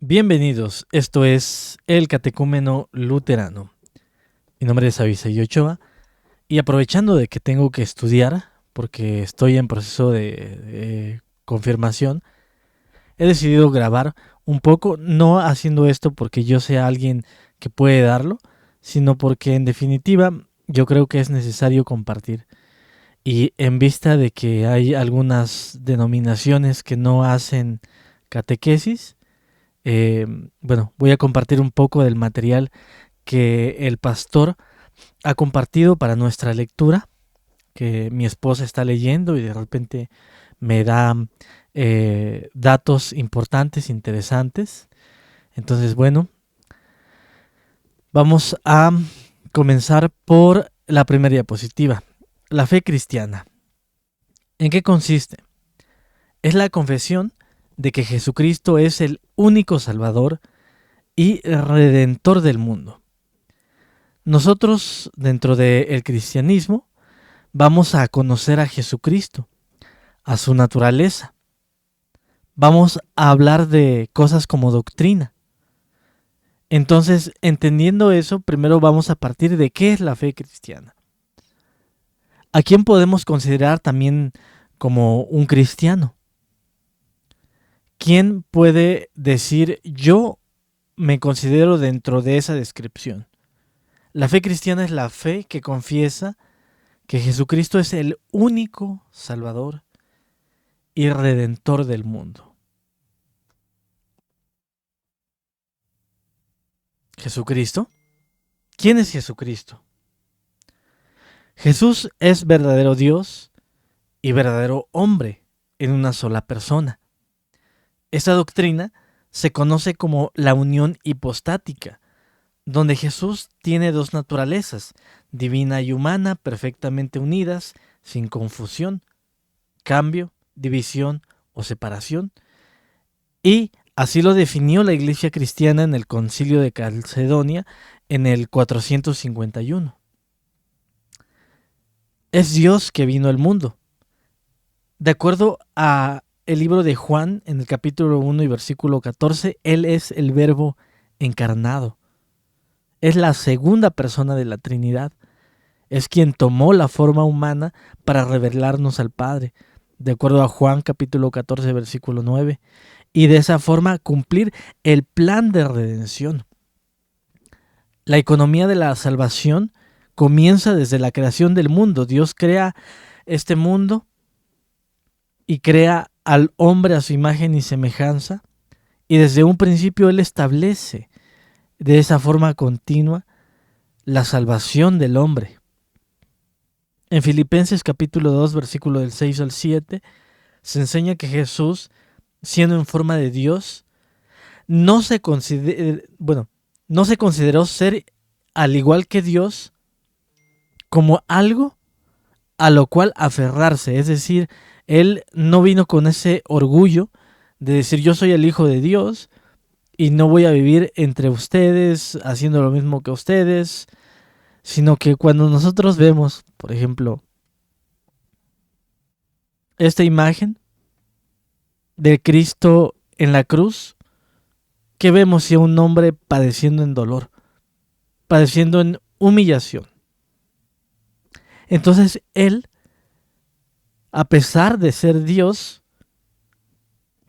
Bienvenidos, esto es El Catecúmeno Luterano. Mi nombre es Abisaí Ochoa y aprovechando de que tengo que estudiar, porque estoy en proceso de confirmación, he decidido grabar un poco, no haciendo esto porque yo sea alguien que puede darlo, sino porque en definitiva yo creo que es necesario compartir. Y en vista de que hay algunas denominaciones que no hacen catequesis, eh, voy a compartir un poco del material que el pastor ha compartido para nuestra lectura, que mi esposa está leyendo y de repente me da datos importantes, interesantes. Entonces, vamos a comenzar por la primera diapositiva. La fe cristiana. ¿En qué consiste? Es la confesión de que Jesucristo es el único Salvador y Redentor del mundo. Nosotros, dentro del cristianismo, vamos a conocer a Jesucristo, a su naturaleza. Vamos a hablar de cosas como doctrina. Entonces, entendiendo eso, primero vamos a partir de qué es la fe cristiana. ¿A quién podemos considerar también como un cristiano? ¿Quién puede decir yo me considero dentro de esa descripción? La fe cristiana es la fe que confiesa que Jesucristo es el único Salvador y Redentor del mundo. ¿Jesucristo? ¿Quién es Jesucristo? Jesús es verdadero Dios y verdadero hombre en una sola persona. Esta doctrina se conoce como la unión hipostática, donde Jesús tiene dos naturalezas, divina y humana, perfectamente unidas, sin confusión, cambio, división o separación, y así lo definió la Iglesia cristiana en el Concilio de Calcedonia en el 451. Es Dios que vino al mundo. De acuerdo a el libro de Juan, en el capítulo 1 y versículo 14, Él es el Verbo encarnado. Es la segunda persona de la Trinidad. Es quien tomó la forma humana para revelarnos al Padre, de acuerdo a Juan capítulo 14, versículo 9, y de esa forma cumplir el plan de redención. La economía de la salvación comienza desde la creación del mundo. Dios crea este mundo y crea al hombre a su imagen y semejanza, y desde un principio Él establece de esa forma continua la salvación del hombre. En Filipenses capítulo 2, versículo del 6 al 7, se enseña que Jesús, siendo en forma de Dios, no se consideró ser, al igual que Dios, como algo a lo cual aferrarse. Es decir, Él no vino con ese orgullo de decir yo soy el Hijo de Dios y no voy a vivir entre ustedes haciendo lo mismo que ustedes, sino que cuando nosotros vemos, por ejemplo, esta imagen de Cristo en la cruz, ¿qué vemos si a un hombre padeciendo en dolor, padeciendo en humillación? Entonces Él, a pesar de ser Dios,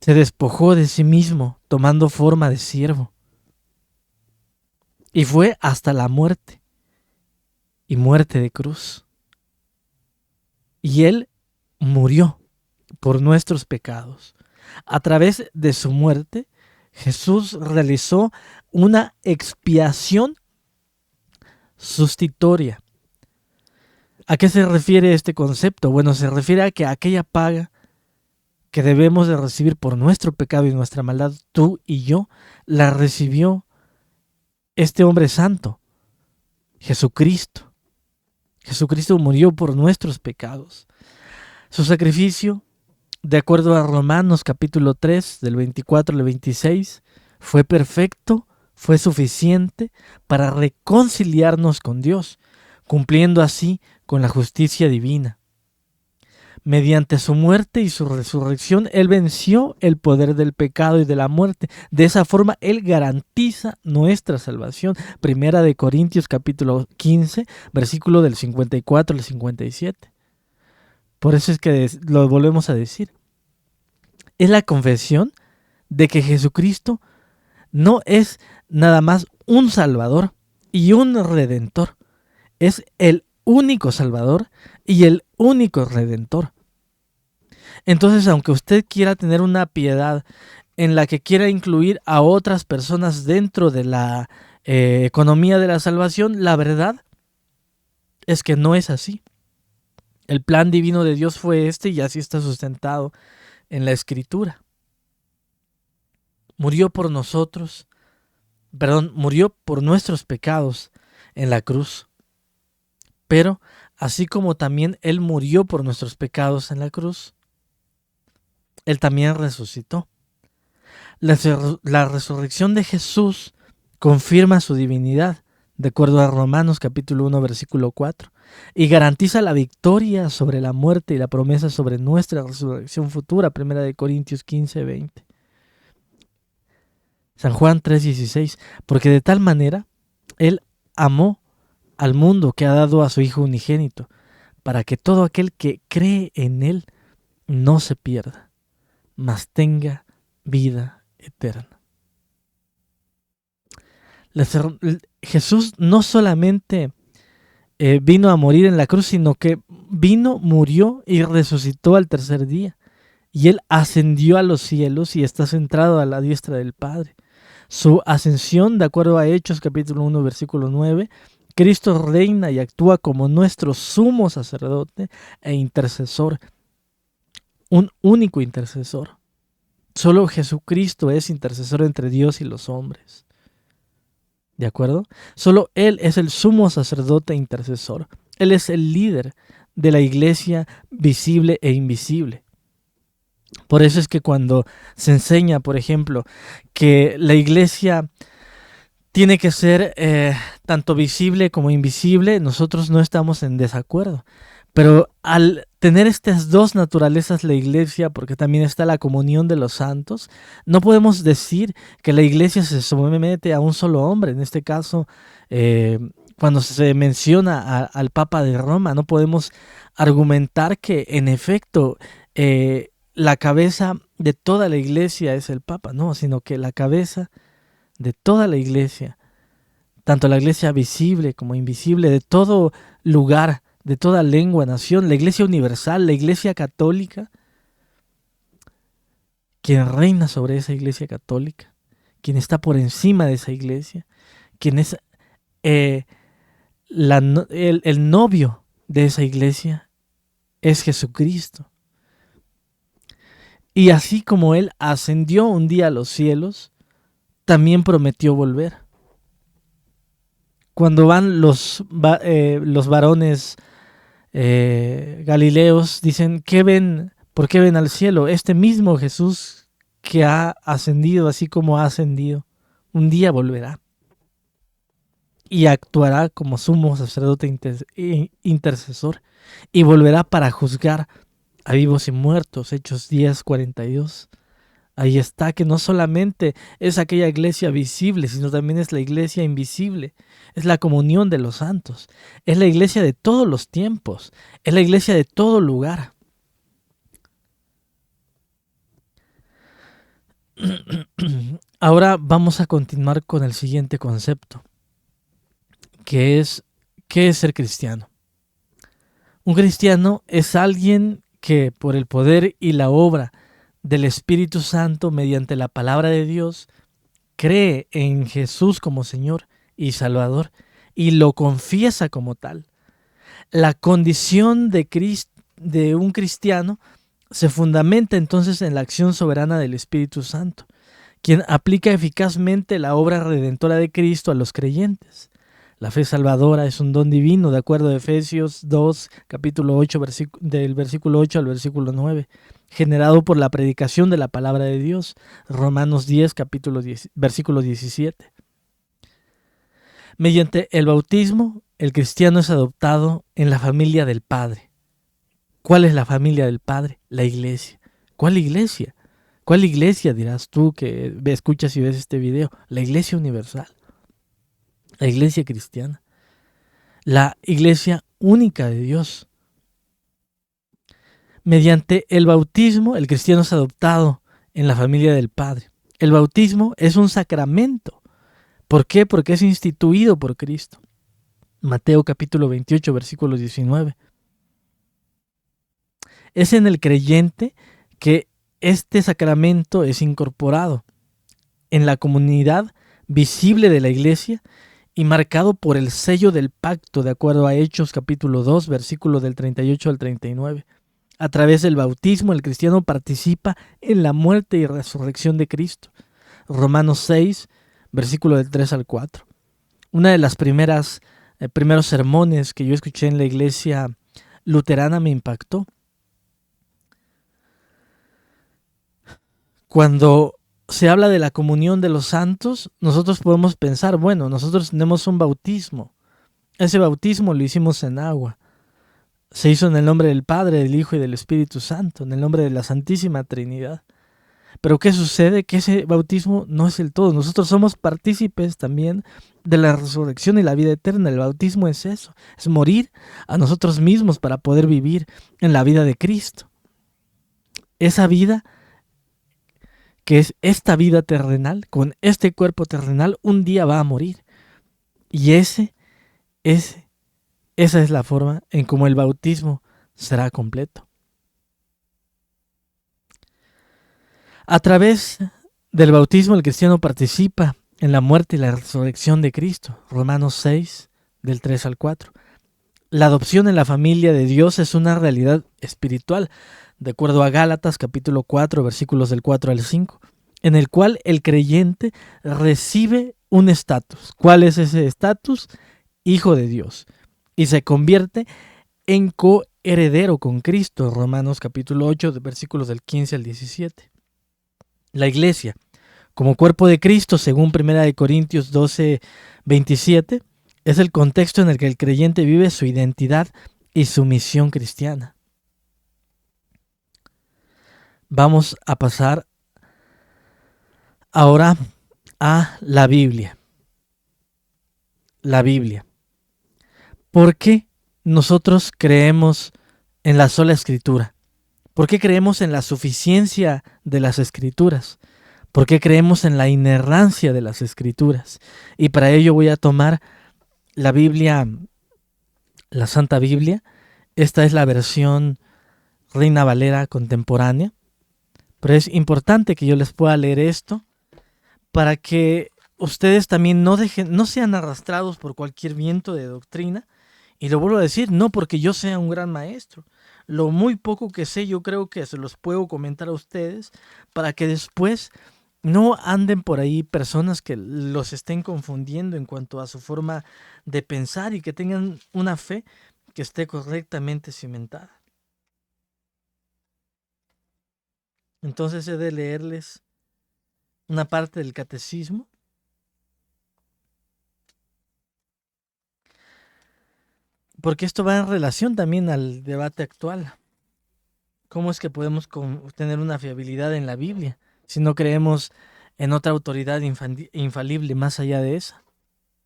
se despojó de sí mismo, tomando forma de siervo. Y fue hasta la muerte, y muerte de cruz. Y Él murió por nuestros pecados. A través de su muerte, Jesús realizó una expiación sustitutoria. ¿A qué se refiere este concepto? Bueno, se refiere a que aquella paga que debemos de recibir por nuestro pecado y nuestra maldad, tú y yo, la recibió este hombre santo, Jesucristo. Jesucristo murió por nuestros pecados. Su sacrificio, de acuerdo a Romanos capítulo 3, del 24 al 26, fue perfecto, fue suficiente para reconciliarnos con Dios, cumpliendo así con la justicia divina. Mediante su muerte y su resurrección, Él venció el poder del pecado y de la muerte. De esa forma, Él garantiza nuestra salvación. Primera de Corintios capítulo 15, versículo del 54 al 57. Por eso es que lo volvemos a decir. Es la confesión de que Jesucristo no es nada más un Salvador y un Redentor. Es el único Salvador y el único Redentor. Entonces, aunque usted quiera tener una piedad en la que quiera incluir a otras personas dentro de la economía de la salvación, la verdad es que no es así. El plan divino de Dios fue este y así está sustentado en la Escritura. Murió por nuestros pecados en la cruz. Pero así como también Él murió por nuestros pecados en la cruz, Él también resucitó. La resurrección de Jesús confirma su divinidad, de acuerdo a Romanos capítulo 1, versículo 4, y garantiza la victoria sobre la muerte y la promesa sobre nuestra resurrección futura, primera de Corintios 15, 20. San Juan 3:16, porque de tal manera Él amó al mundo que ha dado a su Hijo unigénito, para que todo aquel que cree en Él no se pierda, mas tenga vida eterna. Jesús no solamente vino a morir en la cruz, sino que vino, murió y resucitó al tercer día. Y Él ascendió a los cielos y está centrado a la diestra del Padre. Su ascensión, de acuerdo a Hechos capítulo 1, versículo 9, Cristo reina y actúa como nuestro sumo sacerdote e intercesor, un único intercesor. Solo Jesucristo es intercesor entre Dios y los hombres. ¿De acuerdo? Solo Él es el sumo sacerdote e intercesor. Él es el líder de la iglesia visible e invisible. Por eso es que cuando se enseña, por ejemplo, que la iglesia tiene que ser tanto visible como invisible, nosotros no estamos en desacuerdo. Pero al tener estas dos naturalezas la iglesia, porque también está la comunión de los santos, no podemos decir que la iglesia se somete a un solo hombre. En este caso, cuando se menciona al Papa de Roma, no podemos argumentar que en efecto la cabeza de toda la iglesia es el Papa, no, sino que la cabeza de toda la iglesia, tanto la iglesia visible como invisible, de todo lugar, de toda lengua, nación, la iglesia universal, la iglesia católica, quien reina sobre esa iglesia católica, quien está por encima de esa iglesia, quien es el novio de esa iglesia, es Jesucristo. Y así como Él ascendió un día a los cielos, también prometió volver. Cuando van los varones galileos, dicen, ¿qué ven? ¿Por qué ven al cielo? Este mismo Jesús que ha ascendido, así como ha ascendido, un día volverá y actuará como sumo sacerdote intercesor y volverá para juzgar a vivos y muertos. Hechos 10:42. Ahí está que no solamente es aquella iglesia visible, sino también es la iglesia invisible. Es la comunión de los santos. Es la iglesia de todos los tiempos. Es la iglesia de todo lugar. Ahora vamos a continuar con el siguiente concepto, que es ¿qué es ser cristiano? Un cristiano es alguien que por el poder y la obra del Espíritu Santo, mediante la palabra de Dios, cree en Jesús como Señor y Salvador y lo confiesa como tal. La condición de un cristiano se fundamenta entonces en la acción soberana del Espíritu Santo, quien aplica eficazmente la obra redentora de Cristo a los creyentes. La fe salvadora es un don divino, de acuerdo a Efesios 2, capítulo 8, del versículo 8 al versículo 9, generado por la predicación de la palabra de Dios, Romanos 10, versículo 17. Mediante el bautismo, el cristiano es adoptado en la familia del Padre. ¿Cuál es la familia del Padre? La iglesia. ¿Cuál iglesia? ¿Cuál iglesia dirás tú que escuchas y ves este video? La iglesia universal, la iglesia cristiana, la iglesia única de Dios. Mediante el bautismo, el cristiano es adoptado en la familia del Padre. El bautismo es un sacramento. ¿Por qué? Porque es instituido por Cristo. Mateo capítulo 28, versículo 19. Es en el creyente que este sacramento es incorporado en la comunidad visible de la iglesia y marcado por el sello del pacto, de acuerdo a Hechos capítulo 2, versículo del 38 al 39. A través del bautismo, el cristiano participa en la muerte y resurrección de Cristo. Romanos 6, versículo del 3 al 4. Una de las primeros sermones que yo escuché en la iglesia luterana me impactó. Cuando se habla de la comunión de los santos, nosotros podemos pensar, bueno, nosotros tenemos un bautismo. Ese bautismo lo hicimos en agua. Se hizo en el nombre del Padre, del Hijo y del Espíritu Santo, en el nombre de la Santísima Trinidad. Pero ¿qué sucede? Que ese bautismo no es el todo. Nosotros somos partícipes también de la resurrección y la vida eterna. El bautismo es eso, es morir a nosotros mismos para poder vivir en la vida de Cristo. Esa vida, que es esta vida terrenal, con este cuerpo terrenal, un día va a morir. Y esa es la forma en cómo el bautismo será completo. A través del bautismo el cristiano participa en la muerte y la resurrección de Cristo. Romanos 6, del 3 al 4. La adopción en la familia de Dios es una realidad espiritual, de acuerdo a Gálatas capítulo 4, versículos del 4 al 5, en el cual el creyente recibe un estatus. ¿Cuál es ese estatus? Hijo de Dios. Y se convierte en coheredero con Cristo. Romanos capítulo 8, versículos del 15 al 17. La iglesia, como cuerpo de Cristo, según 1 Corintios 12, 27, es el contexto en el que el creyente vive su identidad y su misión cristiana. Vamos a pasar ahora a la Biblia. La Biblia. ¿Por qué nosotros creemos en la sola Escritura? ¿Por qué creemos en la suficiencia de las Escrituras? ¿Por qué creemos en la inerrancia de las Escrituras? Y para ello voy a tomar la Biblia, la Santa Biblia. Esta es la versión Reina Valera contemporánea. Pero es importante que yo les pueda leer esto para que ustedes también no sean arrastrados por cualquier viento de doctrina. Y lo vuelvo a decir, no porque yo sea un gran maestro. Lo muy poco que sé yo creo que se los puedo comentar a ustedes para que después no anden por ahí personas que los estén confundiendo en cuanto a su forma de pensar y que tengan una fe que esté correctamente cimentada. Entonces he de leerles una parte del catecismo. Porque esto va en relación también al debate actual. ¿Cómo es que podemos tener una fiabilidad en la Biblia si no creemos en otra autoridad infalible más allá de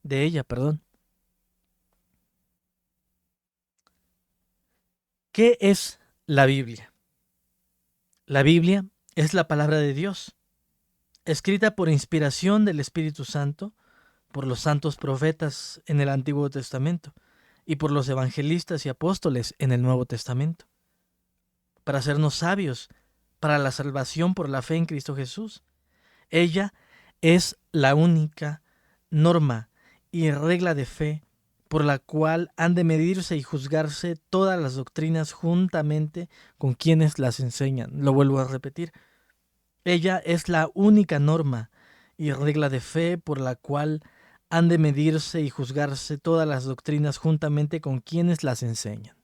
ella? ¿Qué es la Biblia? La Biblia es la palabra de Dios, escrita por inspiración del Espíritu Santo, por los santos profetas en el Antiguo Testamento y por los evangelistas y apóstoles en el Nuevo Testamento, para hacernos sabios, para la salvación por la fe en Cristo Jesús. Ella es la única norma y regla de fe por la cual han de medirse y juzgarse todas las doctrinas juntamente con quienes las enseñan. Lo vuelvo a repetir. Ella es la única norma y regla de fe por la cual han de medirse y juzgarse todas las doctrinas juntamente con quienes las enseñan.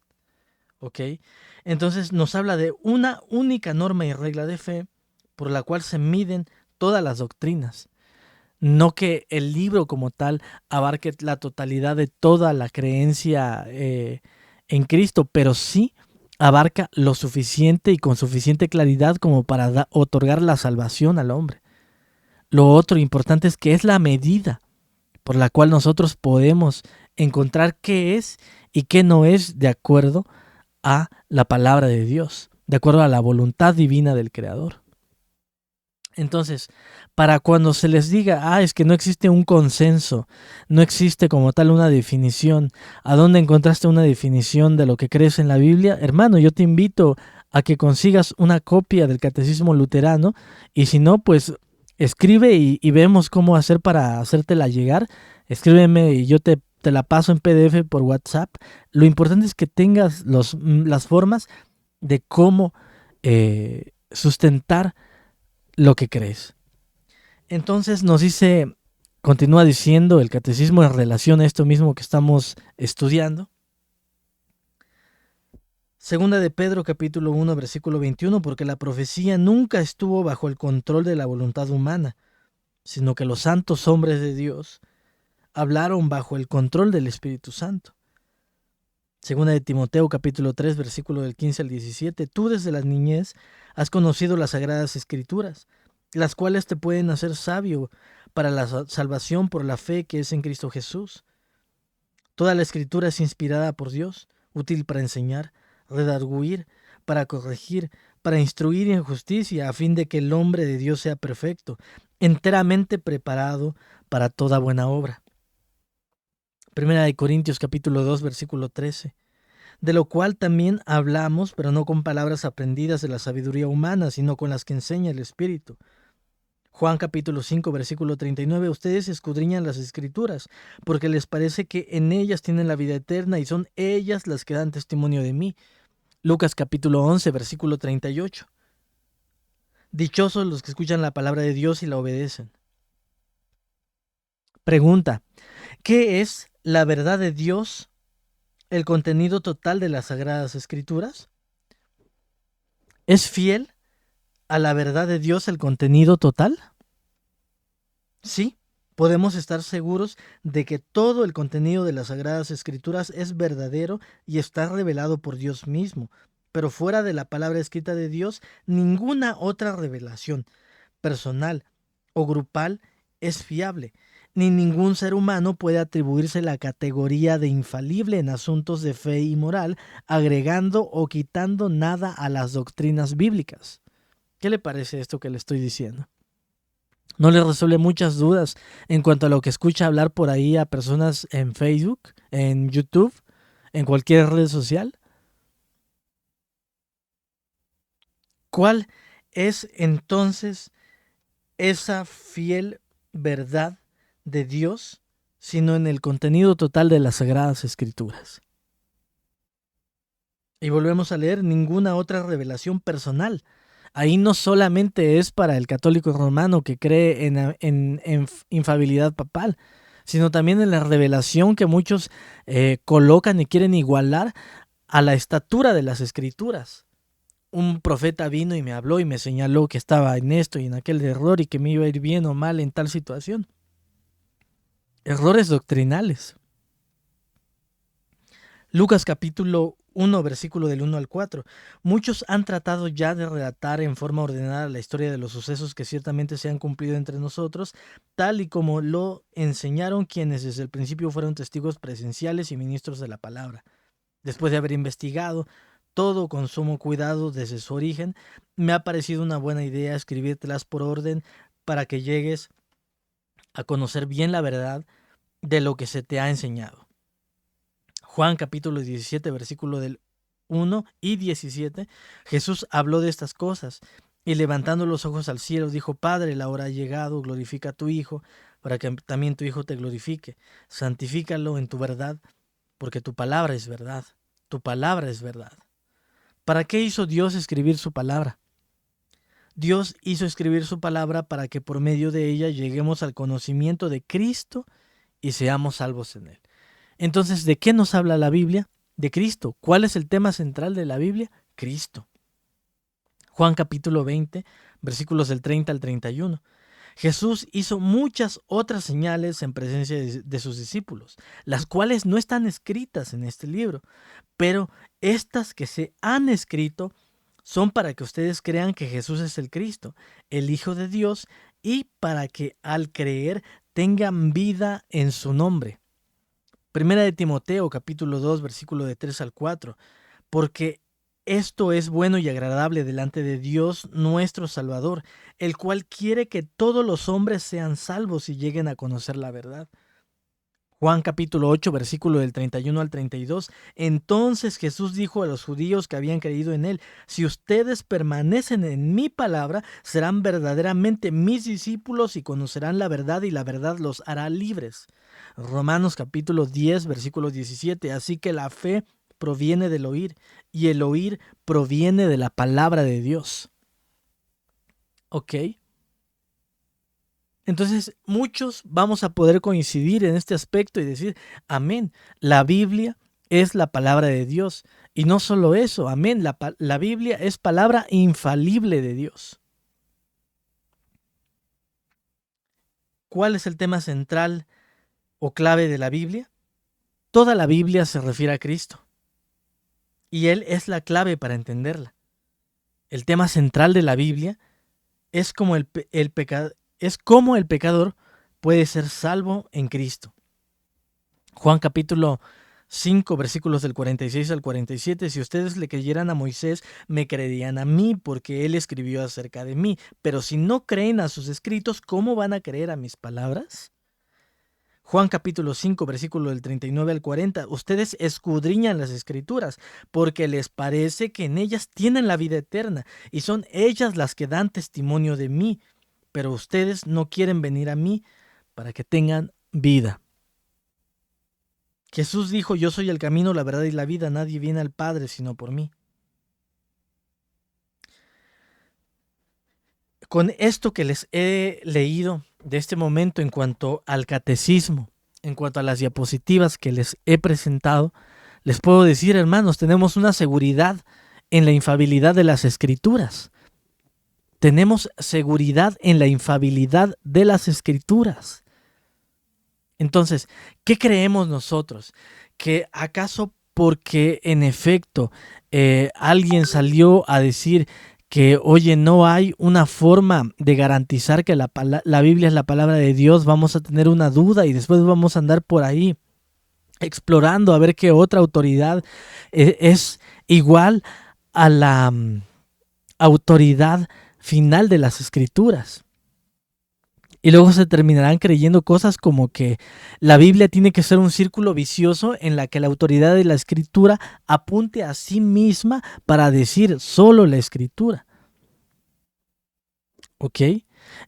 ¿Ok? Entonces nos habla de una única norma y regla de fe por la cual se miden todas las doctrinas. No que el libro como tal abarque la totalidad de toda la creencia en Cristo, pero sí abarca lo suficiente y con suficiente claridad como para otorgar la salvación al hombre. Lo otro importante es que es la medida por la cual nosotros podemos encontrar qué es y qué no es de acuerdo a la palabra de Dios, de acuerdo a la voluntad divina del Creador. Entonces, para cuando se les diga, es que no existe un consenso, no existe como tal una definición, ¿a dónde encontraste una definición de lo que crees en la Biblia? Hermano, yo te invito a que consigas una copia del Catecismo Luterano y si no, pues escribe y vemos cómo hacer para hacértela llegar. Escríbeme y yo te la paso en PDF por WhatsApp. Lo importante es que tengas las formas de cómo sustentar lo que crees. Entonces continúa diciendo el catecismo en relación a esto mismo que estamos estudiando. Segunda de Pedro capítulo 1 versículo 21, porque la profecía nunca estuvo bajo el control de la voluntad humana, sino que los santos hombres de Dios hablaron bajo el control del Espíritu Santo. Segunda de Timoteo capítulo 3 versículo del 15 al 17, tú desde la niñez has conocido las sagradas escrituras, las cuales te pueden hacer sabio para la salvación por la fe que es en Cristo Jesús. Toda la escritura es inspirada por Dios, útil para enseñar, redarguir, para corregir, para instruir en justicia, a fin de que el hombre de Dios sea perfecto, enteramente preparado para toda buena obra. Primera de Corintios capítulo 2 versículo 13. De lo cual también hablamos, pero no con palabras aprendidas de la sabiduría humana, sino con las que enseña el Espíritu. Juan capítulo 5 versículo 39, ustedes escudriñan las Escrituras, porque les parece que en ellas tienen la vida eterna y son ellas las que dan testimonio de mí. Lucas capítulo 11 versículo 38. Dichosos los que escuchan la palabra de Dios y la obedecen. Pregunta, ¿qué es la verdad de Dios? ¿El contenido total de las Sagradas Escrituras? ¿Es fiel a la verdad de Dios el contenido total? Sí, podemos estar seguros de que todo el contenido de las Sagradas Escrituras es verdadero y está revelado por Dios mismo, pero fuera de la palabra escrita de Dios, ninguna otra revelación, personal o grupal, es fiable, ni ningún ser humano puede atribuirse la categoría de infalible en asuntos de fe y moral, agregando o quitando nada a las doctrinas bíblicas. ¿Qué le parece esto que le estoy diciendo? ¿No le resuelve muchas dudas en cuanto a lo que escucha hablar por ahí a personas en Facebook, en YouTube, en cualquier red social? ¿Cuál es entonces esa fiel verdad de Dios, sino en el contenido total de las Sagradas Escrituras? Y volvemos a leer, ninguna otra revelación personal. Ahí no solamente es para el católico romano que cree en infalibilidad papal, sino también en la revelación que muchos colocan y quieren igualar a la estatura de las Escrituras. Un profeta vino y me habló y me señaló que estaba en esto y en aquel error y que me iba a ir bien o mal en tal situación. Errores doctrinales. Lucas capítulo 1, versículo del 1 al 4. Muchos han tratado ya de relatar en forma ordenada la historia de los sucesos que ciertamente se han cumplido entre nosotros, tal y como lo enseñaron quienes desde el principio fueron testigos presenciales y ministros de la palabra. Después de haber investigado todo con sumo cuidado desde su origen, me ha parecido una buena idea escribírtelas por orden para que llegues a conocer bien la verdad de lo que se te ha enseñado. Juan capítulo 17, versículo del 1 y 17, Jesús habló de estas cosas y levantando los ojos al cielo dijo, Padre, la hora ha llegado, glorifica a tu Hijo, para que también tu Hijo te glorifique. Santifícalo en tu verdad, porque tu palabra es verdad. Tu palabra es verdad. ¿Para qué hizo Dios escribir su palabra? Dios hizo escribir su palabra para que por medio de ella lleguemos al conocimiento de Cristo y seamos salvos en él. Entonces, ¿de qué nos habla la Biblia? De Cristo. ¿Cuál es el tema central de la Biblia? Cristo. Juan capítulo 20, versículos del 30 al 31. Jesús hizo muchas otras señales en presencia de sus discípulos, las cuales no están escritas en este libro, pero estas que se han escrito son para que ustedes crean que Jesús es el Cristo, el Hijo de Dios, y para que al creer tengan vida en su nombre. Primera de Timoteo, capítulo 2, versículo de 3 al 4. Porque esto es bueno y agradable delante de Dios nuestro Salvador, el cual quiere que todos los hombres sean salvos y lleguen a conocer la verdad. Juan capítulo 8, versículo del 31 al 32. Entonces Jesús dijo a los judíos que habían creído en él: si ustedes permanecen en mi palabra, serán verdaderamente mis discípulos y conocerán la verdad, y la verdad los hará libres. Romanos capítulo 10, versículo 17. Así que la fe proviene del oír, y el oír proviene de la palabra de Dios. ¿Ok? Entonces, muchos vamos a poder coincidir en este aspecto y decir, amén, la Biblia es la palabra de Dios. Y no solo eso, amén, la Biblia es palabra infalible de Dios. ¿Cuál es el tema central o clave de la Biblia? Toda la Biblia se refiere a Cristo. Y Él es la clave para entenderla. El tema central de la Biblia es cómo el pecador puede ser salvo en Cristo. Juan capítulo 5, versículos del 46 al 47. Si ustedes le creyeran a Moisés, me creerían a mí, porque él escribió acerca de mí. Pero si no creen a sus escritos, ¿cómo van a creer a mis palabras? Juan capítulo 5, versículo del 39 al 40. Ustedes escudriñan las escrituras, porque les parece que en ellas tienen la vida eterna, y son ellas las que dan testimonio de mí. Pero ustedes no quieren venir a mí para que tengan vida. Jesús dijo: yo soy el camino, la verdad y la vida. Nadie viene al Padre sino por mí. Con esto que les he leído de este momento en cuanto al catecismo, en cuanto a las diapositivas que les he presentado, les puedo decir, hermanos, tenemos una seguridad en la infalibilidad de las Escrituras. Tenemos seguridad en la infalibilidad de las Escrituras. Entonces, ¿qué creemos nosotros? ¿Que acaso porque en efecto alguien salió a decir que, oye, no hay una forma de garantizar que la Biblia es la palabra de Dios, vamos a tener una duda y después vamos a andar por ahí explorando a ver qué otra autoridad es igual a la autoridad final de las Escrituras? Y luego se terminarán creyendo cosas como que la Biblia tiene que ser un círculo vicioso en la que la autoridad de la Escritura apunte a sí misma para decir solo la Escritura. ¿Ok?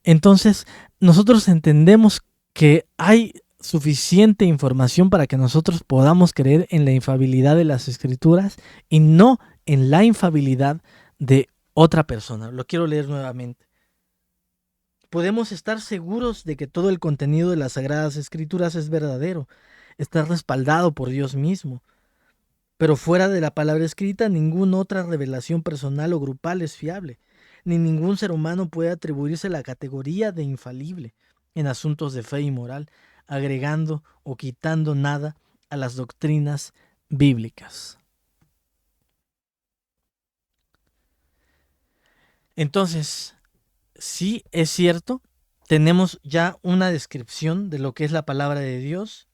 Entonces, nosotros entendemos que hay suficiente información para que nosotros podamos creer en la infalibilidad de las Escrituras y no en la infalibilidad de otra persona. Lo quiero leer nuevamente. Podemos estar seguros de que todo el contenido de las Sagradas Escrituras es verdadero, está respaldado por Dios mismo. Pero fuera de la palabra escrita, ninguna otra revelación personal o grupal es fiable, ni ningún ser humano puede atribuirse la categoría de infalible en asuntos de fe y moral, agregando o quitando nada a las doctrinas bíblicas. Entonces, sí es cierto, tenemos ya una descripción de lo que es la palabra de Dios.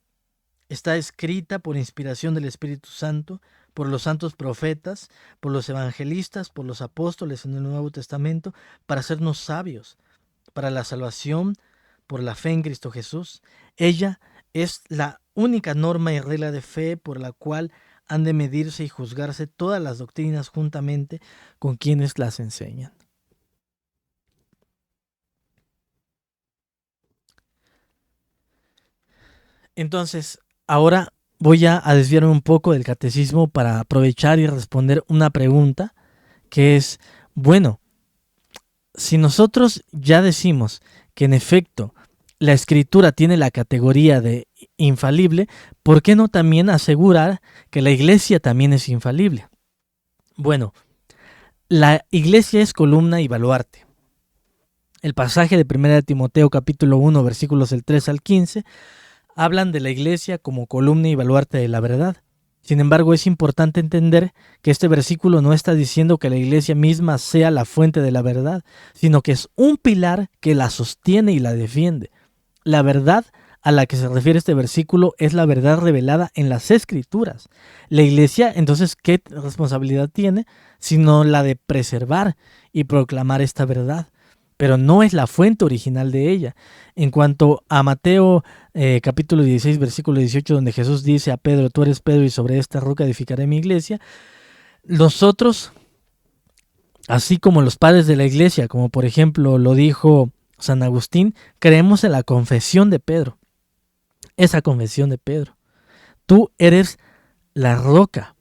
Está escrita por inspiración del Espíritu Santo, por los santos profetas, por los evangelistas, por los apóstoles en el Nuevo Testamento, para hacernos sabios, para la salvación, por la fe en Cristo Jesús. Ella es la única norma y regla de fe por la cual han de medirse y juzgarse todas las doctrinas juntamente con quienes las enseñan. Entonces, ahora voy a desviarme un poco del catecismo para aprovechar y responder una pregunta que es, bueno, si nosotros ya decimos que en efecto la Escritura tiene la categoría de infalible, ¿por qué no también asegurar que la Iglesia también es infalible? Bueno, la Iglesia es columna y baluarte. El pasaje de 1 Timoteo capítulo 1 versículos del 3 al 15 hablan de la iglesia como columna y baluarte de la verdad. Sin embargo, es importante entender que este versículo no está diciendo que la iglesia misma sea la fuente de la verdad, sino que es un pilar que la sostiene y la defiende. La verdad a la que se refiere este versículo es la verdad revelada en las Escrituras. La iglesia, entonces, ¿qué responsabilidad tiene? Sino la de preservar y proclamar esta verdad, pero no es la fuente original de ella. En cuanto a Mateo capítulo 16, versículo 18, donde Jesús dice a Pedro, tú eres Pedro y sobre esta roca edificaré mi iglesia, nosotros, así como los padres de la iglesia, como por ejemplo lo dijo San Agustín, creemos en la confesión de Pedro. Esa confesión de Pedro. Tú eres la roca.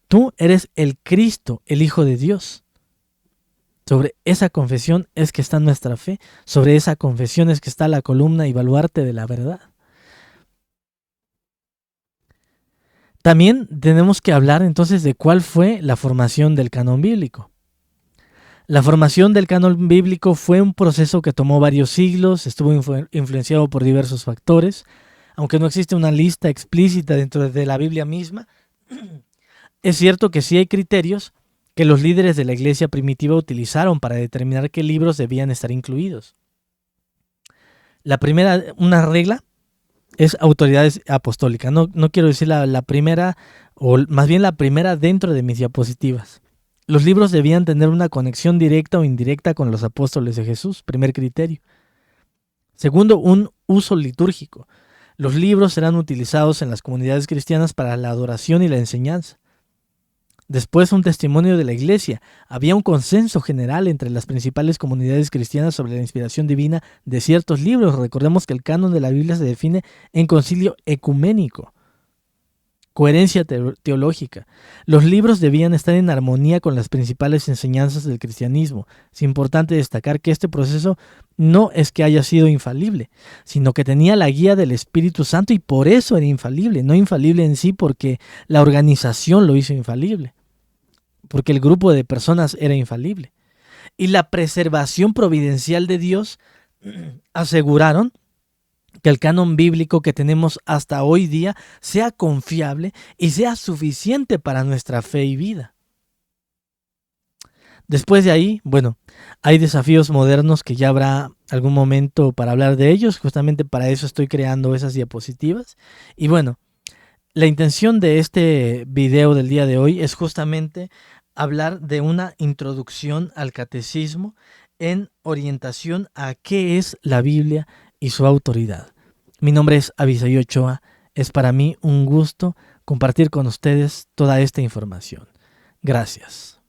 Tú eres el Cristo, el Hijo de Dios. Sobre esa confesión es que está nuestra fe. Sobre esa confesión es que está la columna y baluarte de la verdad. También tenemos que hablar entonces de cuál fue la formación del canon bíblico. La formación del canon bíblico fue un proceso que tomó varios siglos, estuvo influenciado por diversos factores. Aunque no existe una lista explícita dentro de la Biblia misma, es cierto que sí hay criterios que los líderes de la iglesia primitiva utilizaron para determinar qué libros debían estar incluidos. La primera, una regla, es autoridad apostólica. No quiero decir la primera, o más bien la primera dentro de mis diapositivas. Los libros debían tener una conexión directa o indirecta con los apóstoles de Jesús, primer criterio. Segundo, un uso litúrgico. Los libros serán utilizados en las comunidades cristianas para la adoración y la enseñanza. Después, un testimonio de la iglesia. Había un consenso general entre las principales comunidades cristianas sobre la inspiración divina de ciertos libros. Recordemos que el canon de la Biblia se define en concilio ecuménico. Coherencia teológica. Los libros debían estar en armonía con las principales enseñanzas del cristianismo. Es importante destacar que este proceso no es que haya sido infalible, sino que tenía la guía del Espíritu Santo y por eso era infalible. No infalible en sí porque la organización lo hizo infalible, porque el grupo de personas era infalible. Y la preservación providencial de Dios aseguraron que el canon bíblico que tenemos hasta hoy día sea confiable y sea suficiente para nuestra fe y vida. Después de ahí, bueno, hay desafíos modernos que ya habrá algún momento para hablar de ellos. Justamente para eso estoy creando esas diapositivas. Y bueno, la intención de este video del día de hoy es justamente hablar de una introducción al catecismo en orientación a qué es la Biblia y su autoridad. Mi nombre es Abisai Ochoa. Es para mí un gusto compartir con ustedes toda esta información. Gracias.